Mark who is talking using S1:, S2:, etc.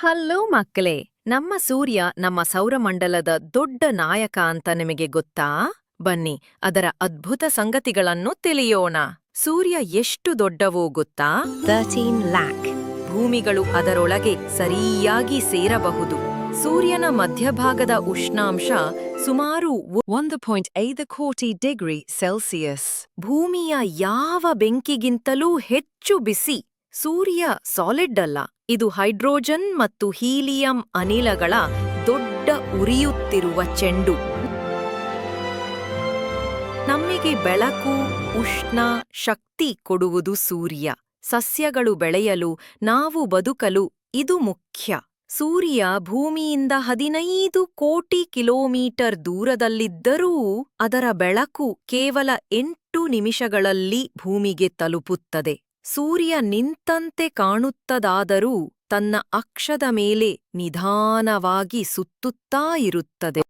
S1: Hello ಮಕ್ಕಳೇ, ನಮ್ಮ ಸೂರ್ಯ ನಮ್ಮ ಸೌರಮಂಡಲದ ದೊಡ್ಡ ನಾಯಕ ಅಂತ ನಿಮಗೆ ಗೊತ್ತಾ? ಬನ್ನಿ, ಅದರ ಅದ್ಭುತ ಸಂಗತಿಗಳನ್ನು ತಿಳಿಯೋಣ. ಸೂರ್ಯ ಎಷ್ಟು ದೊಡ್ಡವೋ ಗೊತ್ತಾ? 13 ಲ್ಯಾಕ್ ಭೂಮಿಗಳು ಅದರೊಳಗೆ ಸರಿಯಾಗಿ ಸೇರಬಹುದು. ಸೂರ್ಯನ ಮಧ್ಯಭಾಗದ ಉಷ್ಣಾಂಶ ಸುಮಾರು 1.5 ಕೋಟಿ ಡಿಗ್ರಿ ಸೆಲ್ಸಿಯಸ್. ಭೂಮಿಯ ಯಾವ ಬೆಂಕಿಗಿಂತಲೂ ಹೆಚ್ಚು ಬಿಸಿ. ಸೂರ್ಯ ಸಾಲಿಡ್ ಅಲ್ಲ, ಇದು ಹೈಡ್ರೋಜನ್ ಮತ್ತು ಹೀಲಿಯಂ ಅನಿಲಗಳ ದೊಡ್ಡ ಉರಿಯುತ್ತಿರುವ ಚೆಂಡು. ನಮಗೆ ಬೆಳಕು, ಉಷ್ಣ, ಶಕ್ತಿ ಕೊಡುವುದು ಸೂರ್ಯ. ಸಸ್ಯಗಳು ಬೆಳೆಯಲು, ನಾವು ಬದುಕಲು ಇದು ಮುಖ್ಯ. ಸೂರ್ಯ ಭೂಮಿಯಿಂದ 15 ಕೋಟಿ ಕಿಲೋಮೀಟರ್ ದೂರದಲ್ಲಿದ್ದರೂ ಅದರ ಬೆಳಕು ಕೇವಲ 8 ನಿಮಿಷಗಳಲ್ಲಿ ಭೂಮಿಗೆ ತಲುಪುತ್ತದೆ. ಸೂರ್ಯ ನಿಂತಂತೆ ಕಾಣುತ್ತದಾದರೂ ತನ್ನ ಅಕ್ಷದ ಮೇಲೆ ನಿಧಾನವಾಗಿ ಸುತ್ತುತ್ತಾ ಇರುತ್ತದೆ.